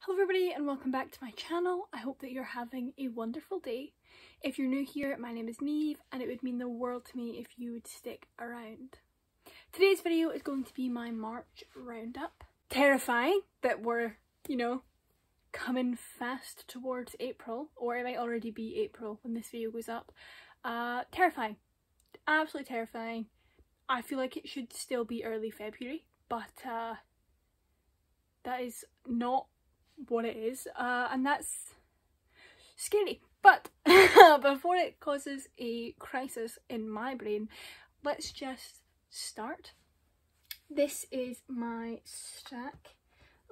Hello everybody and welcome back to my channel. I hope that you're having a wonderful day. If you're new here, my name is Neve and it would mean the world to me if you would stick around. Today's video is going to be my March roundup. Terrifying that we're, coming fast towards April, or it might already be April when this video goes up. Terrifying. Absolutely terrifying. I feel like it should still be early February, but that is not what it is, and that's scary. But before it causes a crisis in my brain, let's just start. This is my stack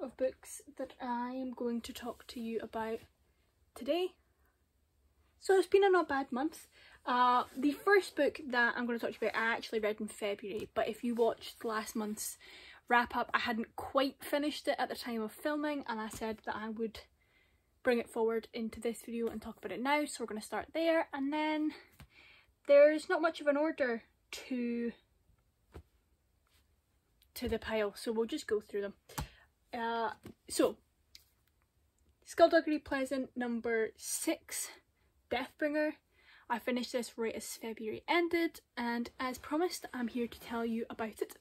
of books that I am going to talk to you about today. So it's been a not bad month. The first book that I'm going to talk to you about I actually read in February, but if you watched last month's wrap up, I hadn't quite finished it at the time of filming, and I said that I would bring it forward into this video and talk about it now, so we're going to start there. And then there's not much of an order to the pile, so we'll just go through them. So Skullduggery Pleasant number 6, Deathbringer. I finished this right as February ended, and as promised, I'm here to tell you about it.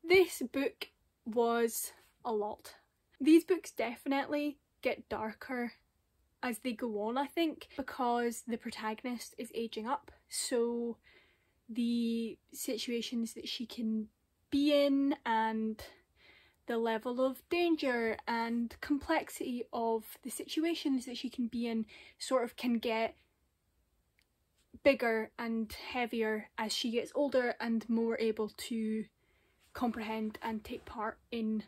This book was a lot. These books definitely get darker as they go on, I think, because the protagonist is aging up, so the situations that she can be in and the level of danger and complexity of the situations that she can be in sort of can get bigger and heavier as she gets older and more able to comprehend and take part in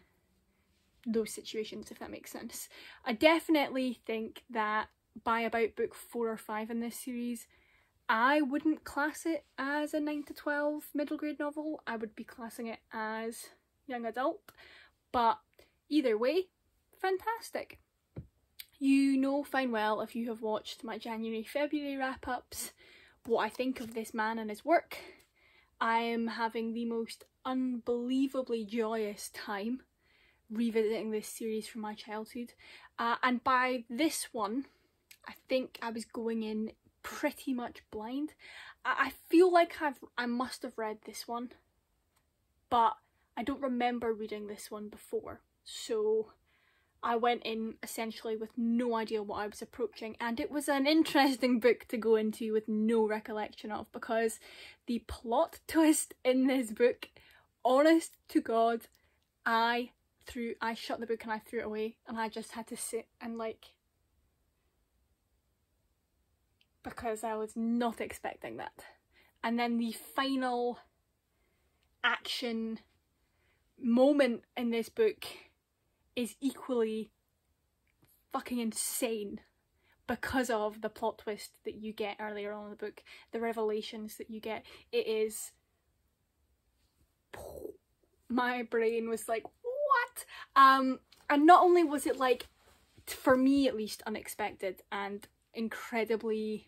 those situations, if that makes sense. I definitely think that by about book 4 or 5 in this series, I wouldn't class it as a 9 to 12 middle grade novel. I would be classing it as young adult, but either way, fantastic. You know fine well, if you have watched my January-February wrap-ups, what I think of this man and his work. I am having the most unbelievably joyous time revisiting this series from my childhood, and by this one I think I was going in pretty much blind. I feel like I must have read this one, but I don't remember reading this one before, so I went in essentially with no idea what I was approaching, and it was an interesting book to go into with no recollection of, because the plot twist in this book, honest to God, I shut the book and I threw it away, and I just had to sit and because I was not expecting that. And then the final action moment in this book is equally fucking insane because of the plot twist that you get earlier on in the book, the revelations that you get. It is... my brain was like, what? And not only was it, like, for me at least, unexpected and incredibly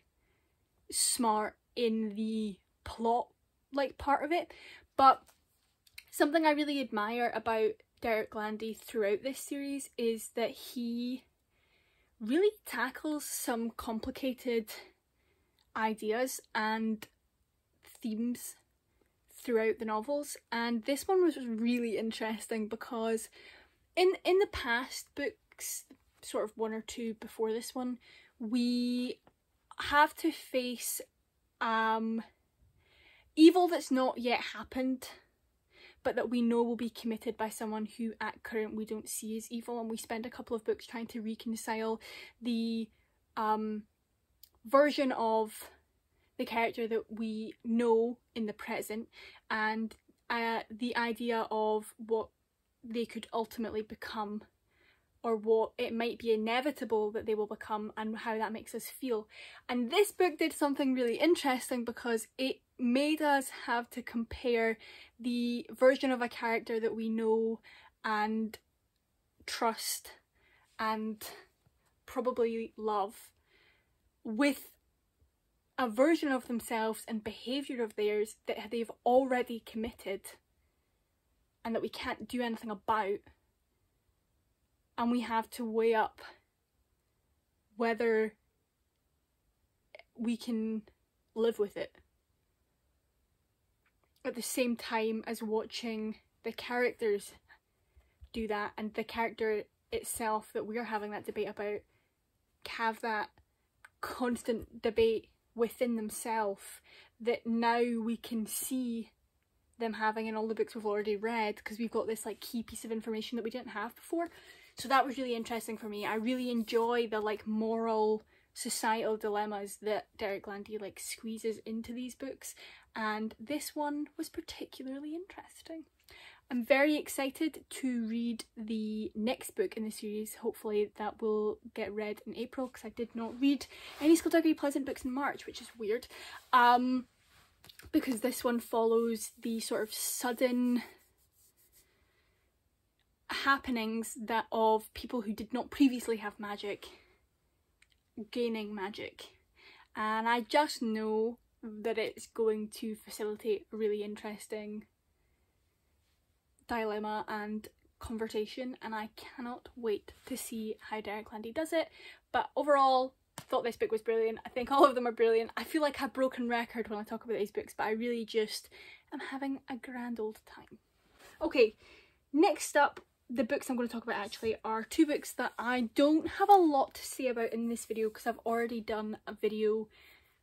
smart in the plot part of it, but something I really admire about Derek Landy throughout this series is that he really tackles some complicated ideas and themes throughout the novels, and this one was really interesting because in the past books, sort of 1 or 2 before this one, we have to face evil that's not yet happened, but that we know will be committed by someone who at current we don't see as evil, and we spend a couple of books trying to reconcile the version of the character that we know in the present and the idea of what they could ultimately become, or what it might be inevitable that they will become, and how that makes us feel. And this book did something really interesting because it made us have to compare the version of a character that we know and trust and probably love with a version of themselves and behaviour of theirs that they've already committed and that we can't do anything about, and we have to weigh up whether we can live with it, at the same time as watching the characters do that, and the character itself that we're having that debate about have that constant debate within themselves that now we can see them having in all the books we've already read, because we've got this like key piece of information that we didn't have before. So that was really interesting for me. I really enjoy the like moral societal dilemmas that Derek Landy like squeezes into these books, and this one was particularly interesting. I'm very excited to read the next book in the series. Hopefully that will get read in April, because I did not read any Skullduggery Pleasant books in March, which is weird, because this one follows the sort of sudden happenings that of people who did not previously have magic gaining magic, and I just know that it's going to facilitate a really interesting dilemma and conversation, and I cannot wait to see how Derek Landy does it. But overall, I thought this book was brilliant. I think all of them are brilliant. I feel like a broken record when I talk about these books, but I really just am having a grand old time. Okay, next up, the books I'm going to talk about actually are two books that I don't have a lot to say about in this video, because I've already done a video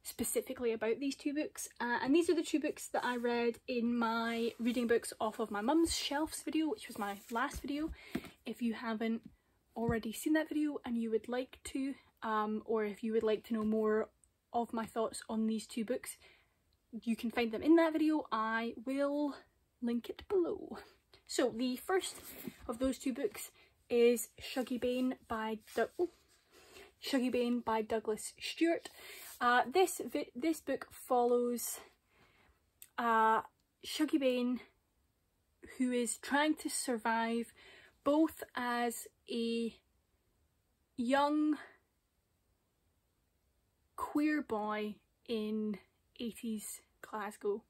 specifically about these two books, and these are the two books that I read in my reading books off of my mum's shelves video, which was my last video. If you haven't already seen that video and you would like to, or if you would like to know more of my thoughts on these two books, you can find them in that video. I will link it below. So the first of those two books is Shuggie Bain by Douglas Stewart. This book follows Shuggie Bain, who is trying to survive both as a young queer boy in 80s Glasgow,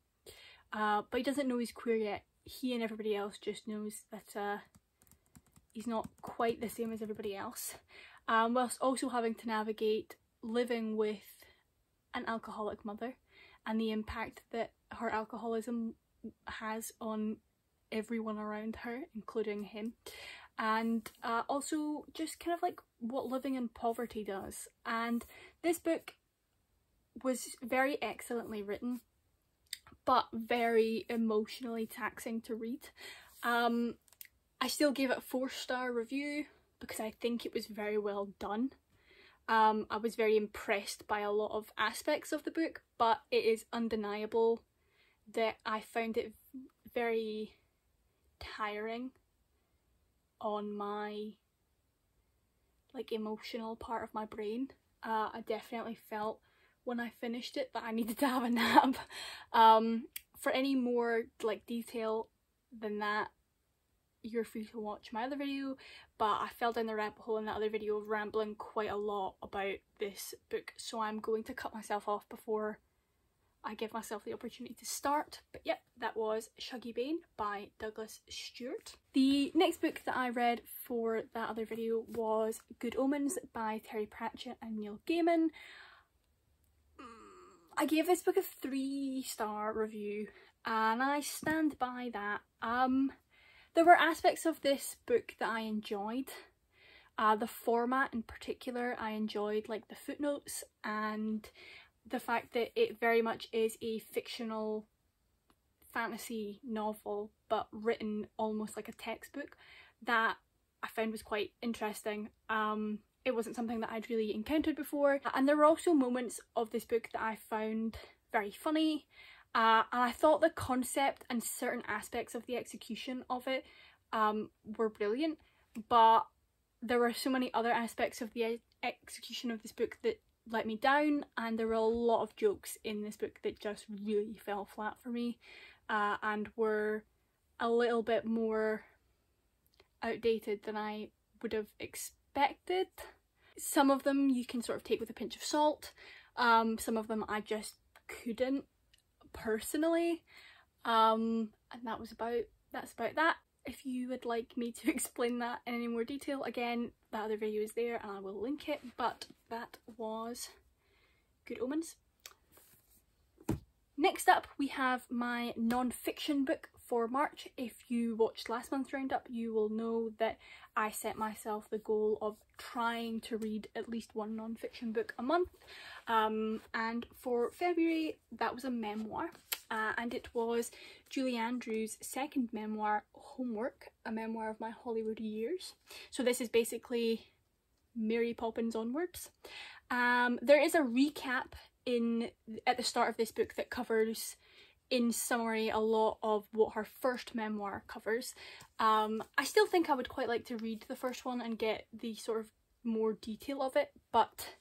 but he doesn't know he's queer yet. He and everybody else just knows that he's not quite the same as everybody else, whilst also having to navigate living with an alcoholic mother and the impact that her alcoholism has on everyone around her, including him, and also just kind of like what living in poverty does. And this book was very excellently written, but very emotionally taxing to read. I still gave it a 4-star review because I think it was very well done. I was very impressed by a lot of aspects of the book, but it is undeniable that I found it very tiring on my like emotional part of my brain. I definitely felt when I finished it that I needed to have a nap. For any more like detail than that, you're free to watch my other video, but I fell down the rabbit hole in that other video of rambling quite a lot about this book, so I'm going to cut myself off before I give myself the opportunity to start. But yep, that was Shuggie Bain by Douglas Stewart. The next book that I read for that other video was Good Omens by Terry Pratchett and Neil Gaiman. I gave this book a 3-star review, and I stand by that. There were aspects of this book that I enjoyed. The format in particular I enjoyed, like the footnotes and the fact that it very much is a fictional fantasy novel but written almost like a textbook. That I found was quite interesting. It wasn't something that I'd really encountered before, and there were also moments of this book that I found very funny. And I thought the concept and certain aspects of the execution of it were brilliant, but there were so many other aspects of the execution of this book that let me down, and there were a lot of jokes in this book that just really fell flat for me, and were a little bit more outdated than I would have expected. Some of them you can sort of take with a pinch of salt, some of them I just couldn't personally, and that's about that. if you would like me to explain that in any more detail. Again, that other video is there and I will link it, but that was Good Omens. Next up, we have my non-fiction book for March. If you watched last month's roundup, you will know that I set myself the goal of trying to read at least one non-fiction book a month. And for February, that was a memoir. And it was Julie Andrews' second memoir, Homework, a memoir of my Hollywood years. So this is basically Mary Poppins onwards. There is a recap at the start of this book that covers, in summary, a lot of what her first memoir covers. I still think I would quite like to read the first one and get the sort of more detail of it, but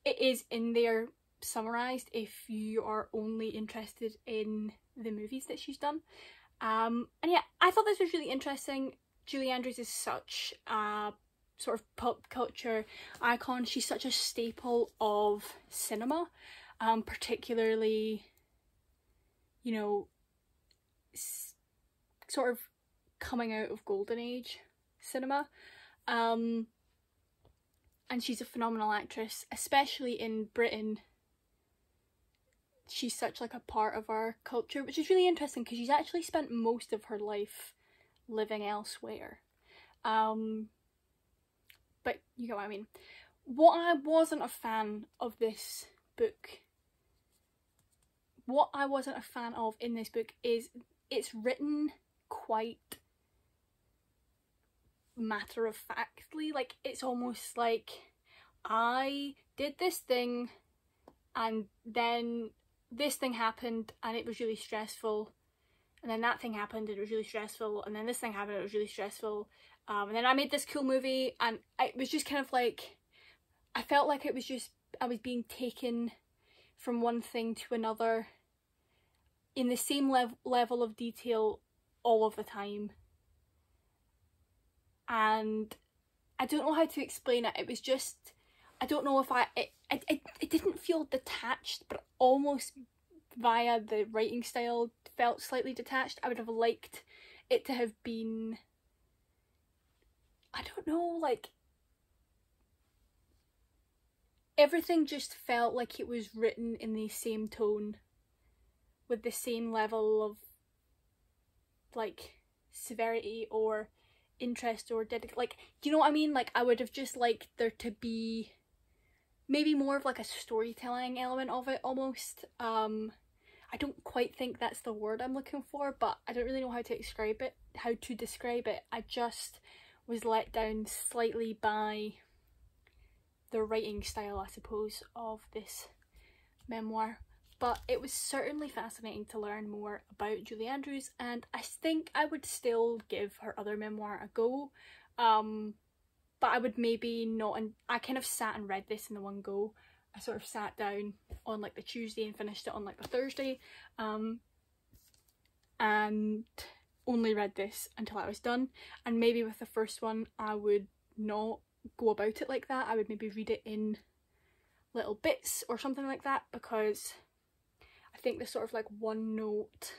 it is in there summarised if you are only interested in the movies that she's done. And yeah, I thought this was really interesting. Julie Andrews is such a sort of pop culture icon. She's such a staple of cinema, particularly, you know, sort of coming out of golden age cinema. And she's a phenomenal actress, especially in Britain. She's such like a part of our culture, which is really interesting because she's actually spent most of her life living elsewhere. But you get what I mean. What I wasn't a fan of this book, what I wasn't a fan of in this book is it's written quite matter-of-factly. Like, it's almost like, I did this thing and then this thing happened and it was really stressful, and then that thing happened and it was really stressful, and then this thing happened and it was really stressful, and then I made this cool movie, and it was just kind of like, I felt like it was just, I was being taken from one thing to another in the same level of detail all of the time. And I don't know how to explain it. It was just, I don't know if it didn't feel detached, but almost via the writing style felt slightly detached. I would have liked it to have been, I don't know, like, everything just felt like it was written in the same tone, with the same level of, like, severity or interest or like, do you know what I mean? Like, I would have just liked there to be maybe more of like a storytelling element of it almost. I don't quite think that's the word I'm looking for, but I don't really know how to describe it. I just was let down slightly by the writing style, I suppose, of this memoir. But it was certainly fascinating to learn more about Julie Andrews, and I think I would still give her other memoir a go. But I would maybe not, and I kind of sat and read this in the one go. I sort of sat down on like the Tuesday and finished it on like the Thursday, and only read this until I was done. And maybe with the first one I would not go about it like that. I would maybe read it in little bits or something like that, because I think the sort of like one note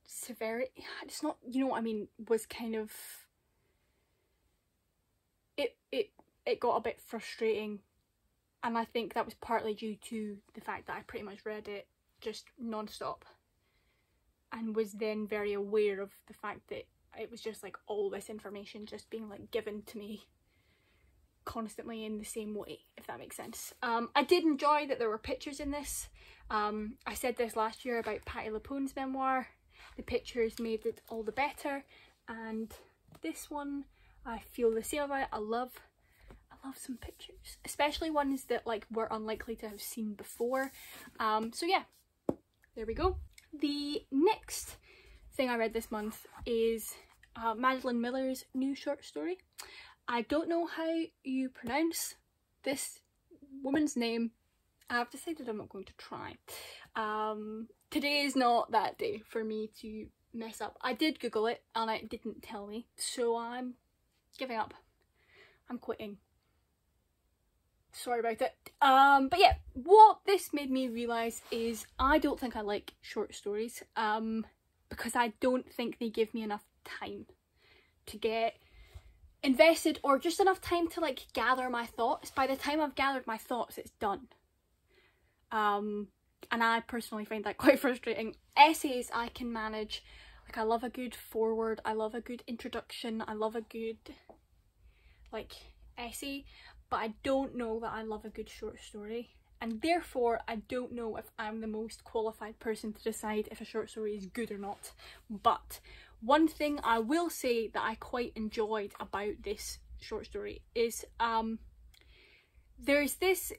severity, it's not, you know what I mean, was kind of, it got a bit frustrating, and I think that was partly due to the fact that I pretty much read it just non-stop and was then very aware of the fact that it was just like all this information just being like given to me constantly in the same way, if that makes sense. I did enjoy that there were pictures in this. I said this last year about Patti LuPone's memoir. The pictures made it all the better, and this one I feel the same about. I love some pictures, especially ones that like we're unlikely to have seen before. So yeah, there we go. The next thing I read this month is Madeline Miller's new short story. I don't know how you pronounce this woman's name. I've decided I'm not going to try. Today is not that day for me to mess up. I did Google it and it didn't tell me, so I'm giving up. I'm quitting. Sorry about it. But yeah, what this made me realise is I don't think I like short stories, because I don't think they give me enough time to get invested, or just enough time to like gather my thoughts. By the time I've gathered my thoughts, it's done. And I personally find that quite frustrating. Essays I can manage. Like, I love a good foreword, I love a good introduction, I love a good like essay, but I don't know that I love a good short story, and therefore I don't know if I'm the most qualified person to decide if a short story is good or not. But one thing I will say that I quite enjoyed about this short story is there's this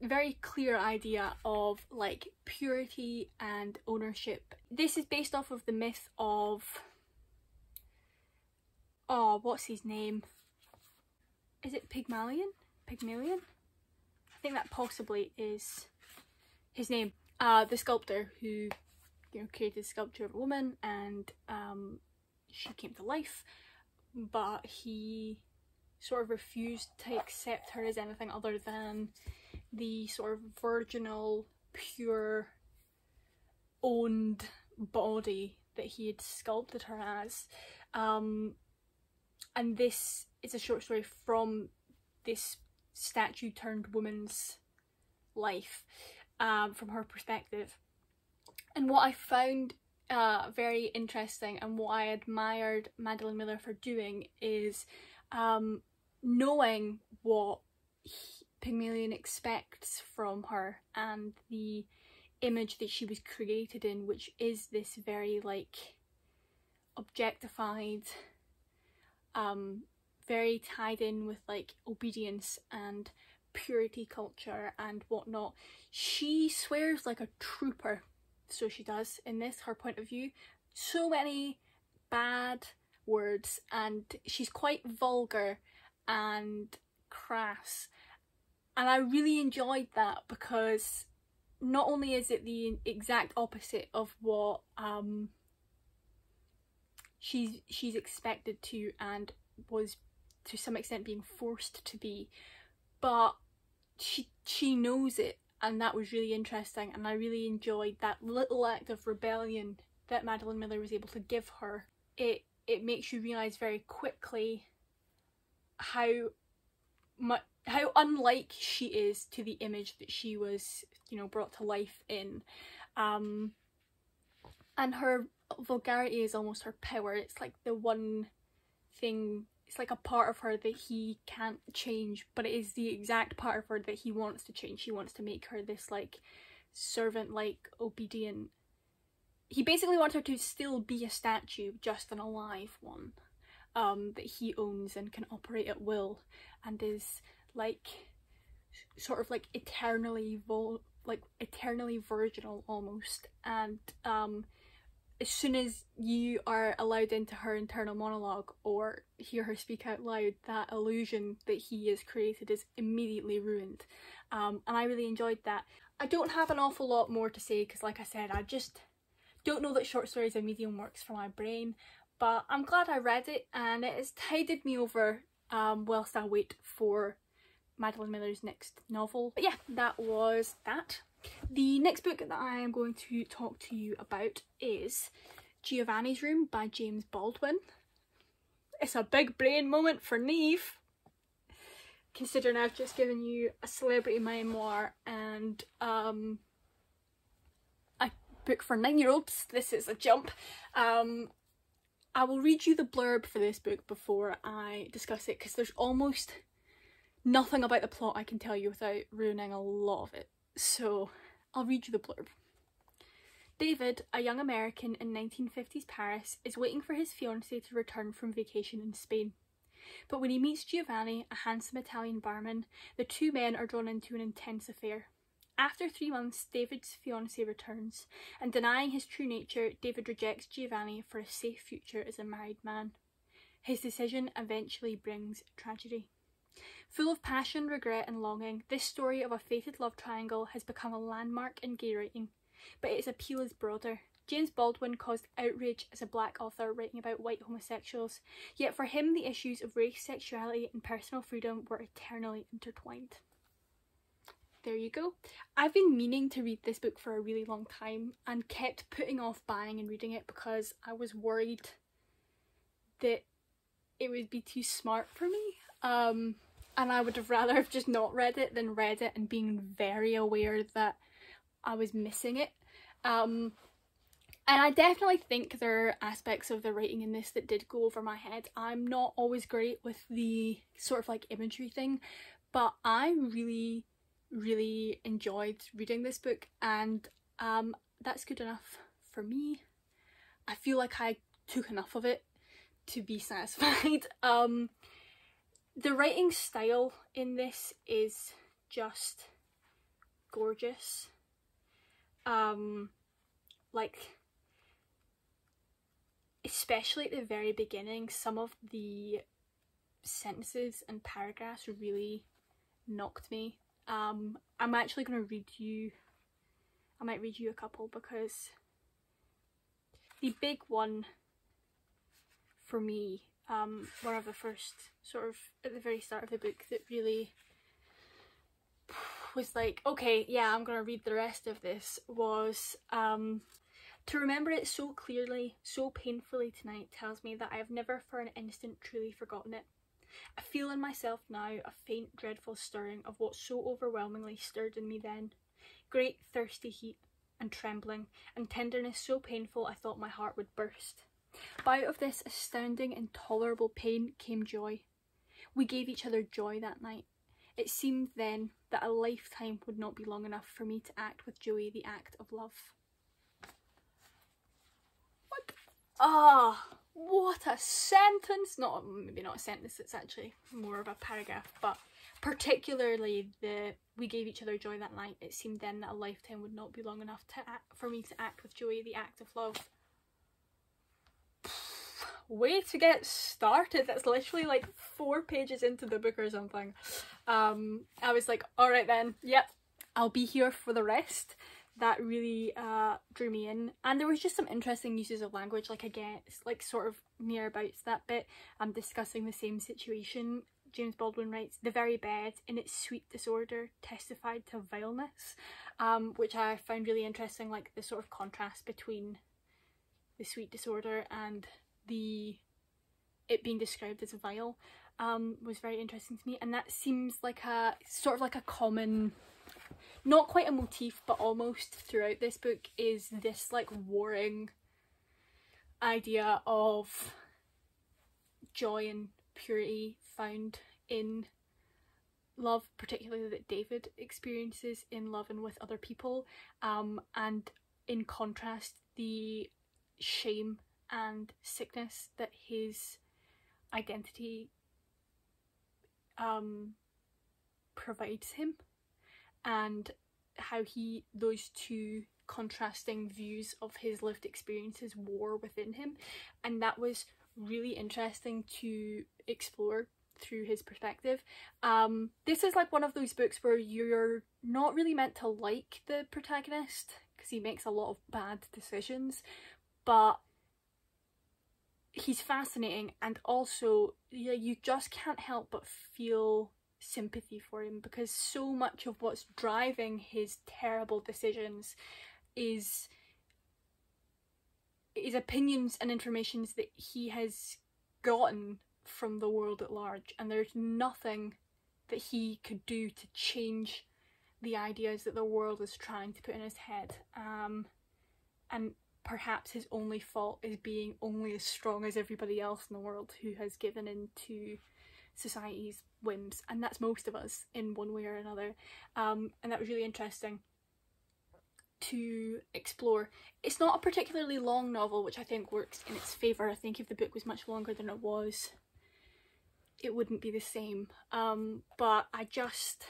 very clear idea of like purity and ownership. This is based off of the myth of, oh, what's his name? Is it Pygmalion? Pygmalion? I think that possibly is his name. The sculptor who, you know, created the sculpture of a woman, and she came to life, but he sort of refused to accept her as anything other than the sort of virginal, pure, owned body that he had sculpted her as. And this is a short story from this statue turned woman's life, from her perspective. And what I found very interesting, and what I admired Madeline Miller for doing, is knowing what Pygmalion expects from her, and the image that she was created in, which is this very like objectified, very tied in with like obedience and purity culture and whatnot. She swears like a trooper, so she does in this, her point of view. So many bad words, and she's quite vulgar and crass, and I really enjoyed that, because not only is it the exact opposite of what she's expected to, and was to some extent being forced to be, but she knows it, and that was really interesting. And I really enjoyed that little act of rebellion that Madeline Miller was able to give her. It makes you realise very quickly how unlike she is to the image that she was, you know, brought to life in. And her vulgarity is almost her power. It's like the one thing, it's like a part of her that he can't change, but it is the exact part of her that he wants to change. He wants to make her this like servant-like, obedient. He basically wants her to still be a statue, just an alive one, that he owns and can operate at will, and is like sort of like eternally virginal almost. And as soon as you are allowed into her internal monologue or hear her speak out loud, that illusion that he has created is immediately ruined. And I really enjoyed that. I don't have an awful lot more to say, because like I said, I just don't know that short stories are medium works for my brain, but I'm glad I read it, and it has tided me over whilst I wait for Madeline Miller's next novel. But yeah, that was that. The next book that I am going to talk to you about is Giovanni's Room by James Baldwin. It's a big brain moment for Neve, considering I've just given you a celebrity memoir and a book for 9-year-olds. This is a jump. I will read you the blurb for this book before I discuss it, because there's almost nothing about the plot I can tell you without ruining a lot of it. So I'll read you the blurb. David, a young American in 1950s Paris, is waiting for his fiancée to return from vacation in Spain. But when he meets Giovanni, a handsome Italian barman, the two men are drawn into an intense affair. After 3 months, David's fiancée returns, and denying his true nature, David rejects Giovanni for a safe future as a married man. His decision eventually brings tragedy. Full of passion, regret and longing, this story of a fated love triangle has become a landmark in gay writing, but its appeal is broader. James Baldwin caused outrage as a black author writing about white homosexuals, yet for him the issues of race, sexuality and personal freedom were eternally intertwined. There you go. I've been meaning to read this book for a really long time and kept putting off buying and reading it because I was worried that it would be too smart for me, and I would have rather have just not read it than read it and being very aware that I was missing it. And I definitely think there are aspects of the writing in this that did go over my head. I'm not always great with the sort of like imagery thing, but I really, really enjoyed reading this book, and that's good enough for me. I feel like I took enough of it to be satisfied. The writing style in this is just gorgeous. Like, especially at the very beginning, some of the sentences and paragraphs really knocked me. I'm actually going to read you, I might read you a couple, because the big one for me, one of the first, sort of at the very start of the book, that really was like, okay, yeah, I'm gonna read the rest of this, was to remember it so clearly, so painfully tonight tells me that I have never for an instant truly forgotten it. I feel in myself now a faint dreadful stirring of what so overwhelmingly stirred in me then. Great thirsty heat and trembling and tenderness so painful I thought my heart would burst. But out of this astounding, intolerable pain came joy. We gave each other joy that night. It seemed then that a lifetime would not be long enough for me to act with Joey the act of love. What? Ah, what a sentence! Not, maybe not a sentence, it's actually more of a paragraph, but particularly the we gave each other joy that night. It seemed then that a lifetime would not be long enough to for me to act with Joey the act of love. Way to get started. That's literally like 4 pages into the book or something. I was like, alright then, yep, I'll be here for the rest. That really drew me in, and there was just some interesting uses of language, like again, it's like sort of near about that bit, I'm discussing the same situation. James Baldwin writes, the very bed in its sweet disorder testified to vileness, which I found really interesting, like the sort of contrast between the sweet disorder and it being described as vile was very interesting to me. And that seems like a sort of like a common, not quite a motif, but almost throughout this book, is this like warring idea of joy and purity found in love, particularly that David experiences in love and with other people, and in contrast the shame and sickness that his identity provides him, and how those two contrasting views of his lived experiences war within him. And that was really interesting to explore through his perspective. This is like one of those books where you're not really meant to like the protagonist because he makes a lot of bad decisions, but he's fascinating, and also you just can't help but feel sympathy for him, because so much of what's driving his terrible decisions is opinions and informations that he has gotten from the world at large, and there's nothing that he could do to change the ideas that the world is trying to put in his head. And perhaps his only fault is being only as strong as everybody else in the world who has given in to society's whims, and that's most of us in one way or another. And that was really interesting to explore. It's not a particularly long novel, which I think works in its favour. I think if the book was much longer than it was, it wouldn't be the same. But I just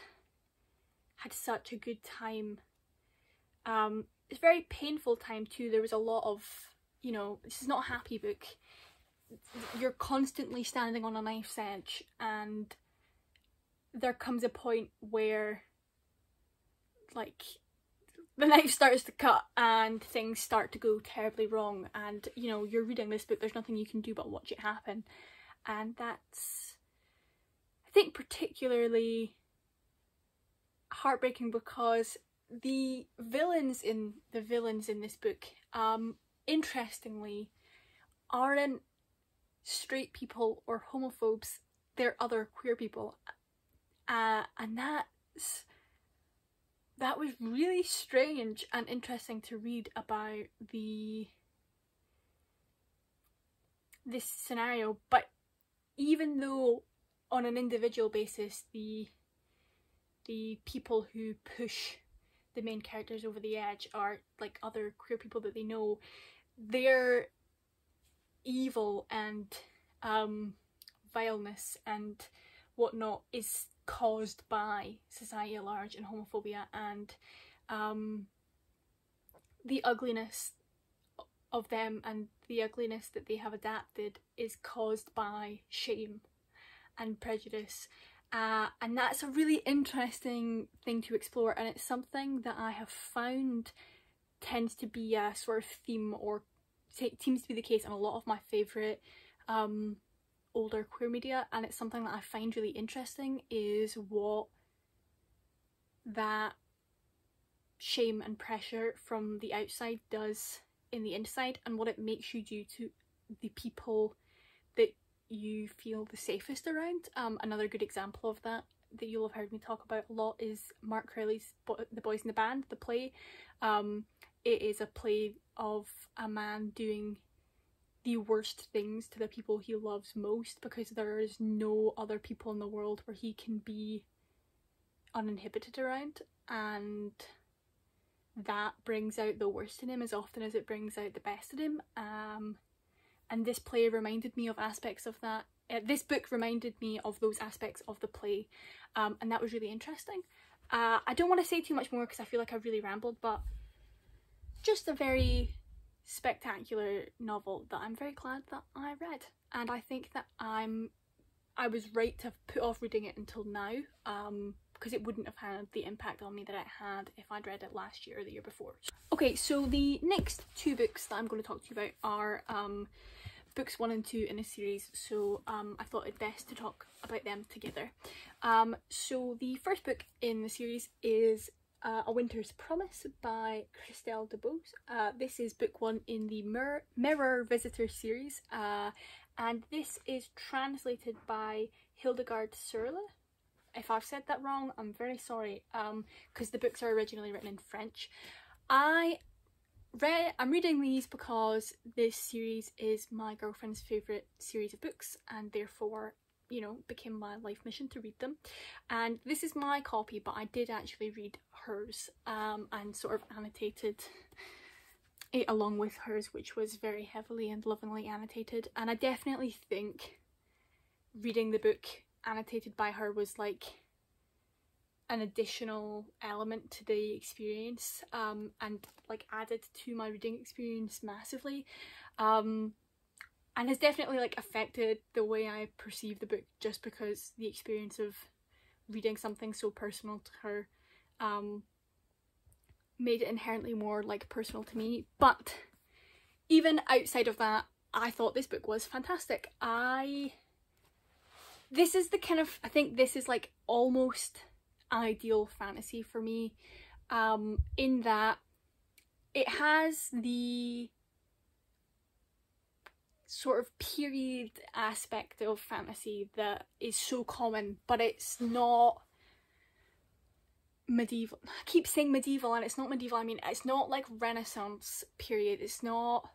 had such a good time. It's a very painful time too. There was a lot of, this is not a happy book. You're constantly standing on a knife's edge, and there comes a point where like the knife starts to cut and things start to go terribly wrong, and you're reading this book, there's nothing you can do but watch it happen. And that's, I think, particularly heartbreaking, because the villains in this book, interestingly, aren't straight people or homophobes, they're other queer people. And that was really strange and interesting to read about this scenario. But even though on an individual basis the people who push the main characters over the edge are like other queer people that they know, their evil and vileness and whatnot is caused by society at large and homophobia, and the ugliness of them and the ugliness that they have adapted is caused by shame and prejudice. And that's a really interesting thing to explore, and it's something that I have found tends to be a sort of theme, or seems to be the case in a lot of my favourite older queer media, and it's something that I find really interesting, is what that shame and pressure from the outside does in the inside, and what it makes you do to the people that you feel the safest around. Another good example of that you'll have heard me talk about a lot is Mark Crowley's The Boys in the Band, the play. It is a play of a man doing the worst things to the people he loves most, because there is no other people in the world where he can be uninhibited around, and that brings out the worst in him as often as it brings out the best in him. And this play reminded me of aspects of that. This book reminded me of those aspects of the play, and that was really interesting. I don't want to say too much more because I feel like I've really rambled, but just a very spectacular novel that I'm very glad that I read, and I think that I was right to have put off reading it until now, because it wouldn't have had the impact on me that it had if I'd read it last year or the year before. Okay, so the next two books that I'm going to talk to you about are books 1 and 2 in a series, so I thought it best to talk about them together. So the first book in the series is A Winter's Promise by Christelle Dubose. This is book 1 in the Mirror Visitor series, and this is translated by Hildegard Surle. If I've said that wrong, I'm very sorry, because the books are originally written in French. I'm reading these because this series is my girlfriend's favourite series of books, and therefore, you know, became my life mission to read them. And this is my copy, but I did actually read hers, and sort of annotated it along with hers, which was very heavily and lovingly annotated. And I definitely think reading the book annotated by her was like an additional element to the experience, and like added to my reading experience massively, and has definitely like affected the way I perceive the book, just because the experience of reading something so personal to her made it inherently more like personal to me. But even outside of that, I thought this book was fantastic. This is the kind of, I think this is like almost ideal fantasy for me, in that it has the sort of period aspect of fantasy that is so common, but it's not medieval. I keep saying medieval and it's not medieval. I mean, it's not like Renaissance period. It's not,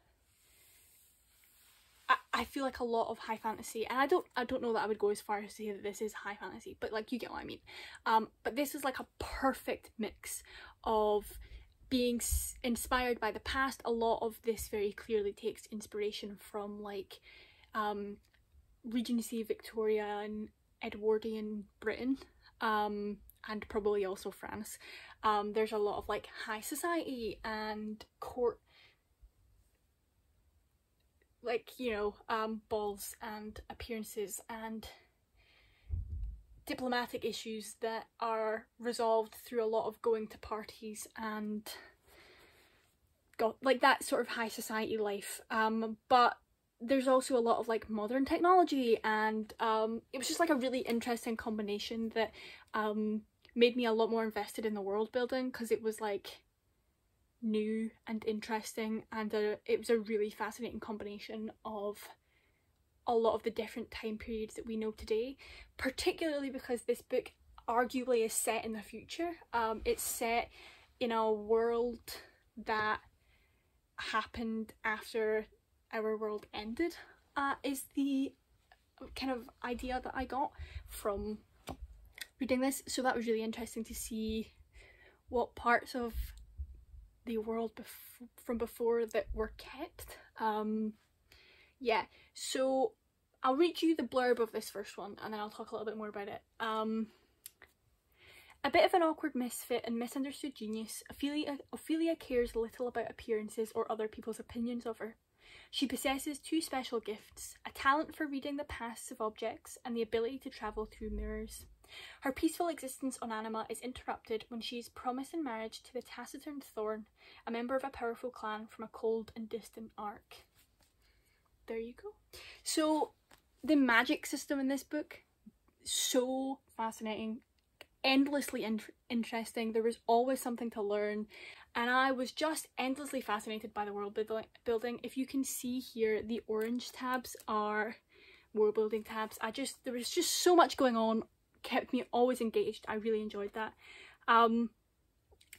I feel like a lot of high fantasy, and I don't know that I would go as far as to say that this is high fantasy, but like, you get what I mean. But this is like a perfect mix of being inspired by the past. A lot of this very clearly takes inspiration from like Regency Victoria and Edwardian Britain, and probably also France. There's a lot of like high society and court, like, you know, balls and appearances and diplomatic issues that are resolved through a lot of going to parties and like that sort of high society life. But there's also a lot of like modern technology, and it was just like a really interesting combination that made me a lot more invested in the world building, because it was like new and interesting, and it was a really fascinating combination of a lot of the different time periods that we know today, particularly because this book arguably is set in the future. It's set in a world that happened after our world ended, is the kind of idea that I got from reading this. So that was really interesting to see what parts of the world from before that were kept. Yeah, so I'll read you the blurb of this first one and then I'll talk a little bit more about it. A bit of an awkward misfit and misunderstood genius, Ophelia cares little about appearances or other people's opinions of her. She possesses two special gifts, a talent for reading the pasts of objects and the ability to travel through mirrors. Her peaceful existence on Anima is interrupted when she is promised in marriage to the taciturn Thorn, a member of a powerful clan from a cold and distant Ark. There you go. So the magic system in this book, so fascinating, endlessly interesting. There was always something to learn, and I was just endlessly fascinated by the world building. If you can see here, the orange tabs are world building tabs. There was just so much going on, kept me always engaged. I really enjoyed that. I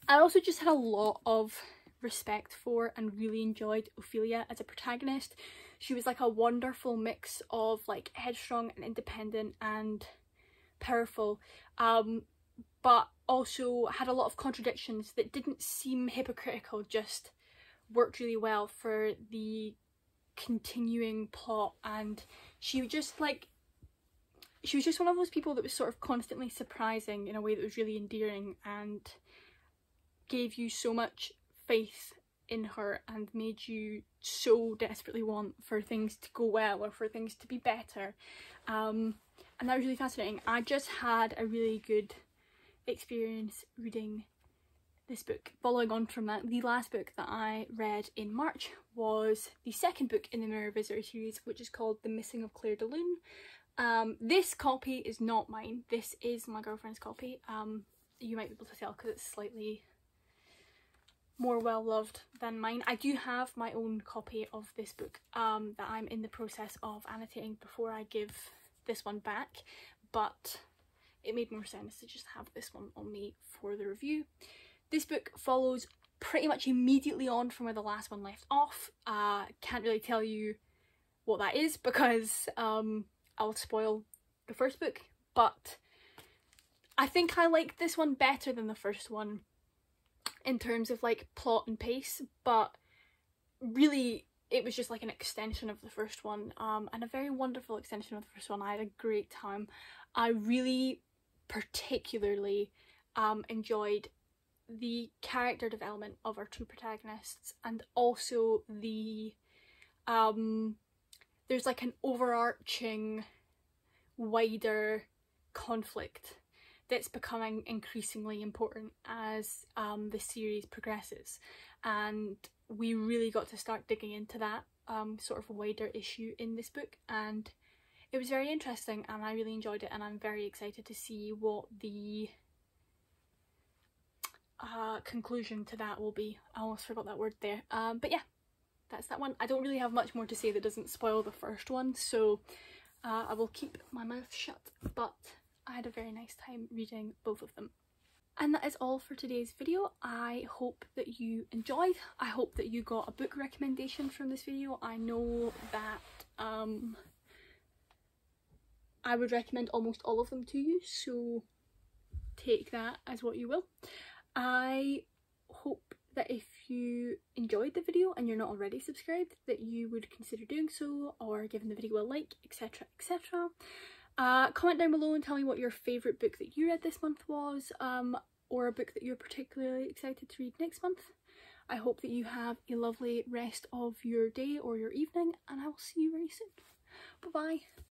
also just had a lot of respect for and really enjoyed Ophelia as a protagonist. She was like a wonderful mix of like headstrong and independent and powerful, but also had a lot of contradictions that didn't seem hypocritical, just worked really well for the continuing plot. And she was just one of those people that was sort of constantly surprising in a way that was really endearing and gave you so much faith in her and made you so desperately want for things to go well or for things to be better. And that was really fascinating. I just had a really good experience reading this book. Following on from that, the last book that I read in March was the second book in the Mirror Visitor series, which is called The Missing of Claire Dulune. This copy is not mine. This is my girlfriend's copy. You might be able to tell because it's slightly more well loved than mine. I do have my own copy of this book that I'm in the process of annotating before I give this one back, but it made more sense to just have this one on me for the review. This book follows pretty much immediately on from where the last one left off. Can't really tell you what that is because I'll spoil the first book, but I think I liked this one better than the first one in terms of like plot and pace, but really it was just like an extension of the first one, and a very wonderful extension of the first one. I had a great time. I really particularly enjoyed the character development of our two protagonists, and also the there's like an overarching wider conflict that's becoming increasingly important as the series progresses, and we really got to start digging into that sort of wider issue in this book, and it was very interesting and I really enjoyed it, and I'm very excited to see what the conclusion to that will be. I almost forgot that word there. But yeah, that's that one. I don't really have much more to say that doesn't spoil the first one, so I will keep my mouth shut, but I had a very nice time reading both of them. And that is all for today's video. I hope that you enjoyed. I hope that you got a book recommendation from this video. I know that I would recommend almost all of them to you, so take that as what you will. I hope that if you enjoyed the video and you're not already subscribed, that you would consider doing so or giving the video a like, etc, etc. Comment down below and tell me what your favourite book that you read this month was, or a book that you're particularly excited to read next month. I hope that you have a lovely rest of your day or your evening, and I will see you very soon. Bye bye.